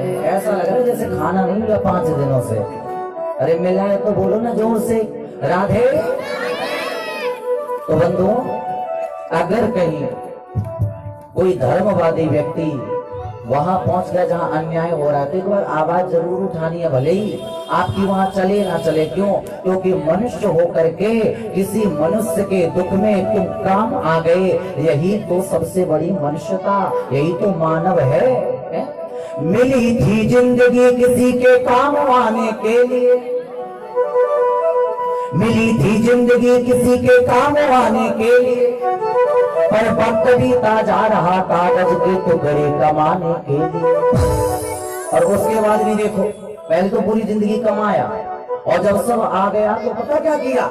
ऐसा लग रहा है जैसे खाना नहीं मिला 5 दिनों से। अरे मिला है तो बोलो ना जोर से, राधे। तो बंधुओं, अगर कहीं कोई धर्मवादी व्यक्ति वहां पहुंच गया जहां अन्याय हो रहा है तो एक बार आवाज जरूर उठानी है, भले ही आपकी वहां चले ना चले। क्यों? क्योंकि मनुष्य होकर के किसी मनुष्य के दुख में तुम काम आ गए, यही तो सबसे बड़ी मनुष्यता, यही तो मानव है? मिली थी जिंदगी किसी के काम आने के लिए, मिली थी जिंदगी किसी के काम आने के लिए, पर वक्त बीता जा रहा कागज के टुकड़े कमाने के लिए। और उसके बाद भी देखो, पहले तो पूरी जिंदगी कमाया और जब सब आ गया तो पता क्या किया,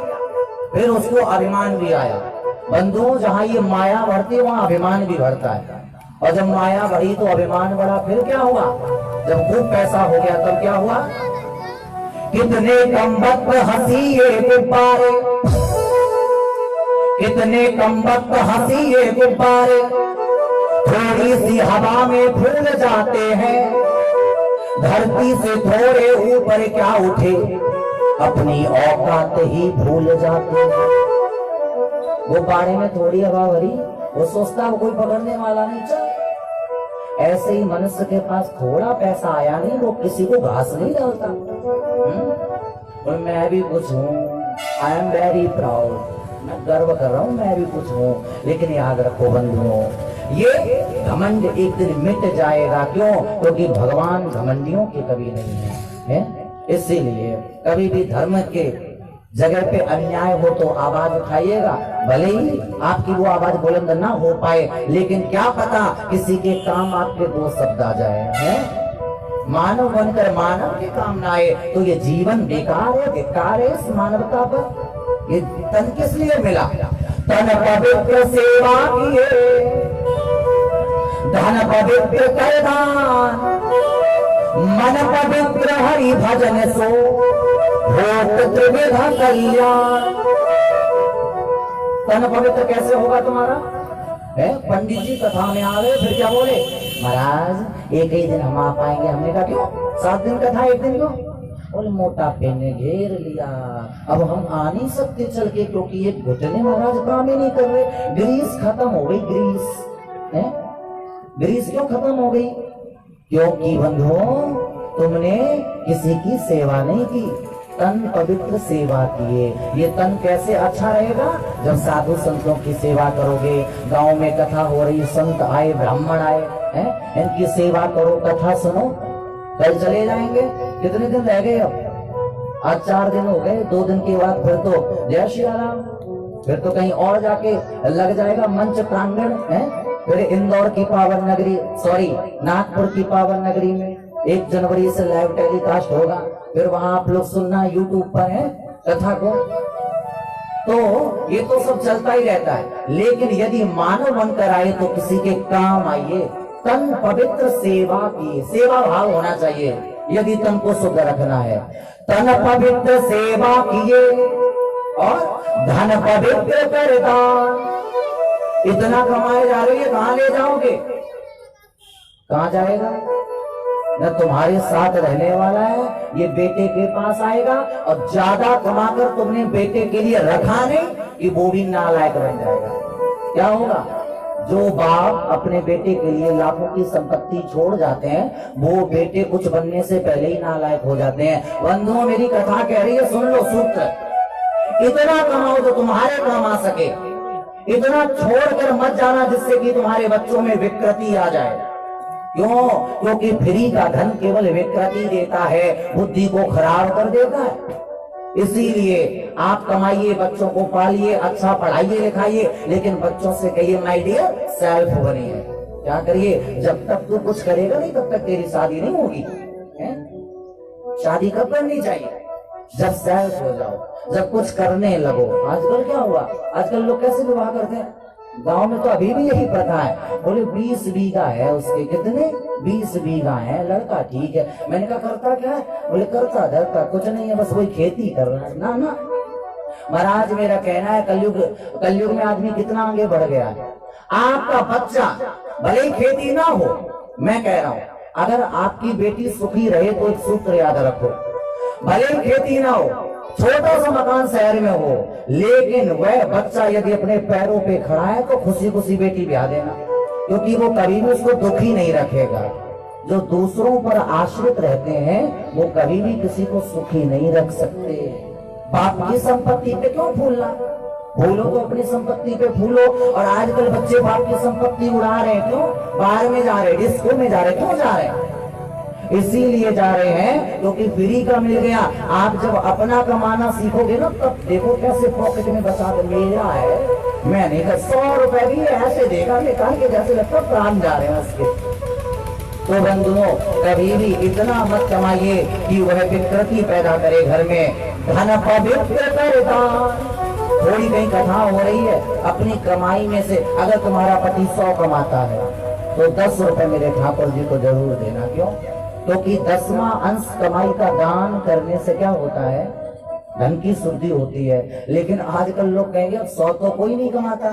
फिर उसको अभिमान भी आया। बंधुओं, जहां ये माया बढ़ती है वहां अभिमान भी बढ़ता है, और जब माया बढ़ी तो अभिमान बढ़ा। फिर क्या हुआ? जब खूब पैसा हो गया तब क्या हुआ? कितने कम वक्त हंसी ये गुब्बारे, कितने कम वक्त हंसी ये गुब्बारे, थोड़ी सी हवा में फूल जाते हैं, धरती से थोड़े ऊपर क्या उठे, अपनी औकात ही भूल जाते हैं। गुब्बारे में थोड़ी हवा भरी, वो सोचता वो कोई पकड़ने वाला नहीं, चल। ऐसे ही मनुष्य के पास थोड़ा पैसा आया नहीं, वो किसी को घास नहीं डालता। और मैं भी कुछ हूँ, आई एम वेरी प्राउड, मैं गर्व कर रहा हूँ, मैं भी कुछ हूँ। लेकिन याद रखो बंधुओं, ये घमंड एक दिन मिट जाएगा। क्यों? क्योंकि भगवान घमंडियों के कभी नहीं है? इसीलिए कभी भी धर्म के जगह पे अन्याय हो तो आवाज उठाइएगा, भले ही आपकी वो आवाज बुलंद ना हो पाए, लेकिन क्या पता किसी के काम आपके 2 शब्द आ जाए। हैं? मानव बनकर मानव के काम ना आए तो ये जीवन बेकार है, बेकार है इस मानवता पर। ये तन किस लिए मिला? तन पवित्र सेवा किए, धन पवित्र कर दान, मन पवित्र हरि भजन सो, भोग त्रिविध कल्याण। तन पवित्र कैसे होगा तुम्हारा? पंडित जी कथा में आ गए, फिर क्या बोले? महाराज एक ही दिन हम आ पाएंगे। हमने कहा क्यों? 7 दिन कथा, 1 दिन क्यों? बोले मोटापे ने घेर लिया, अब हम आ नहीं सकते चल के, क्योंकि ये घुटने महाराज काम ही नहीं कर रहे। ग्रीस खत्म हो गई, ग्रीस है। ग्रीस क्यों खत्म हो गई? क्योंकि बंधुओं, तुमने किसी की सेवा नहीं की, तन पवित्र सेवा किए। ये तन कैसे अच्छा रहेगा? जब साधु संतों की सेवा करोगे, गांव में कथा हो रही, संत आए, ब्राह्मण आए, हैं? इनकी सेवा करो, कथा सुनो। कल चले जाएंगे, कितने दिन रह गए? अब आज 4 दिन हो गए, 2 दिन के बाद फिर तो जय श्री राम, फिर तो कहीं और जाके लग जाएगा मंच प्रांगण है। फिर इंदौर की पावन नगरी, सॉरी नागपुर की पावन नगरी में 1 जनवरी से लाइव टेलीकास्ट होगा, फिर वहां आप लोग सुनना यूट्यूब पर है कथा को। तो ये तो सब चलता ही रहता है, लेकिन यदि मानव बनकर आए तो किसी के काम आइए। तन पवित्र सेवा की, सेवा भाव होना चाहिए यदि तन को शुद्ध रखना है। तन पवित्र सेवा किए और धन पवित्र कर दान। इतना कमाए जा रहे हैं, कहां ले जाओगे? कहां जाएगा? न तुम्हारे साथ रहने वाला है, ये बेटे के पास आएगा, और ज्यादा कमाकर तुमने बेटे के लिए रखा नहीं कि वो भी नालायक बन जाएगा। क्या होगा? जो बाप अपने बेटे के लिए लाखों की संपत्ति छोड़ जाते हैं, वो बेटे कुछ बनने से पहले ही नालायक हो जाते हैं। बंधुओं, मेरी कथा कह रही है, सुन लो सूत्र। इतना कमाओ जो तुम्हारे काम आ सके, इतना छोड़कर मत जाना जिससे कि तुम्हारे बच्चों में विकृति आ जाए। क्यों? क्योंकि फ्री का धन केवल विकृति देता है, बुद्धि को खराब कर देता है। इसीलिए आप कमाइए, बच्चों को पालिए, अच्छा पढ़ाइए लिखाइए, लेकिन बच्चों से कहिए माय डियर सेल्फ बनिए। क्या करिए? जब तक तू कुछ करेगा नहीं तब तक तेरी शादी नहीं होगी। शादी कब करनी चाहिए? जब सेल्फ हो जाओ, जब कुछ करने लगो। आजकल क्या हुआ? आजकल लोग कैसे विवाह करते हैं? गांव में तो अभी भी यही प्रथा है। बोले 20 बीघा है उसके, कितने? 20 बीघा है। लड़का ठीक है। मैंने कहा करता क्या है? बोले करता धरता कुछ नहीं है, बस वही खेती कर रहा है। ना ना महाराज, मेरा कहना है कलयुग में आदमी कितना आगे बढ़ गया है। आपका बच्चा भले ही खेती ना हो, मैं कह रहा हूँ अगर आपकी बेटी सुखी रहे तो एक सूत्र याद रखो, भले ही खेती ना हो, छोटा सा मकान शहर में हो, लेकिन वह बच्चा यदि अपने पैरों पे खड़ा है तो खुशी खुशी बेटी ब्याह देना, क्योंकि वो कभी भी उसको दुखी नहीं रखेगा। जो दूसरों पर आश्रित रहते हैं वो कभी भी किसी को सुखी नहीं रख सकते। बाप की संपत्ति पे क्यों फूलना, फूलो तो अपनी संपत्ति पे फूलो। और आजकल बच्चे बाप की संपत्ति उड़ा रहे हैं, क्यों? बाहर में जा रहे, डिस्को में जा रहे, क्यों जा रहे हैं? इसीलिए जा रहे हैं क्योंकि फ्री का मिल गया। आप जब अपना कमाना सीखोगे ना, तब देखो कैसे पॉकेट में बचा के मेरा है, मैं नहीं कर, 100 रुपए भी ऐसे देगा निकाल के जैसे लगता प्राण जा रहे हैं उसके। तो बंधुओं, कभी भी इतना मत कमाइए कि वह विकृति पैदा करे घर में। धन पवित्र कर दान। थोड़ी कहीं कथा हो रही है, अपनी कमाई में से अगर तुम्हारा पति 100 कमाता है तो 10 रुपए मेरे ठाकुर जी को जरूर देना। क्यों? क्योंकि 10वां अंश कमाई का दान करने से क्या होता है? धन की शुद्धि होती है। लेकिन आजकल लोग कहेंगे 100 तो कोई नहीं कमाता,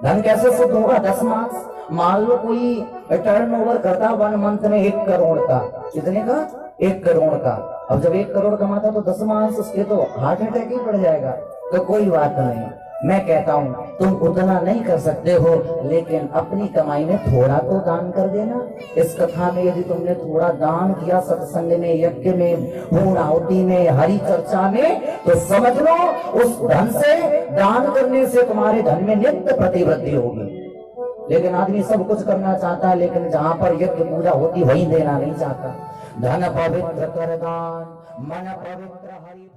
धन कैसे शुद्ध होगा? 10वां अंश। मान लो कोई टर्नओवर करता 1 मंथ में 1 करोड़ का, कितने का? 1 करोड़ का। अब जब 1 करोड़ कमाता तो 10वां अंश उसके तो हार्ट अटैक ही पड़ जाएगा। तो कोई बात नहीं, मैं कहता हूँ तुम उतना नहीं कर सकते हो, लेकिन अपनी कमाई में थोड़ा तो दान कर देना। इस कथा में यदि तुमने थोड़ा दान किया, सत्संग में, यज्ञ में, पूर्णाहुति में, हरि चर्चा में, तो समझ लो उस धन से, दान करने से तुम्हारे धन में नित्य प्रतिवृद्धि होगी। लेकिन आदमी सब कुछ करना चाहता है, लेकिन जहाँ पर यज्ञ पूजा होती वहीं देना नहीं चाहता। धन पवित्र कर दान, मन पवित्र हरि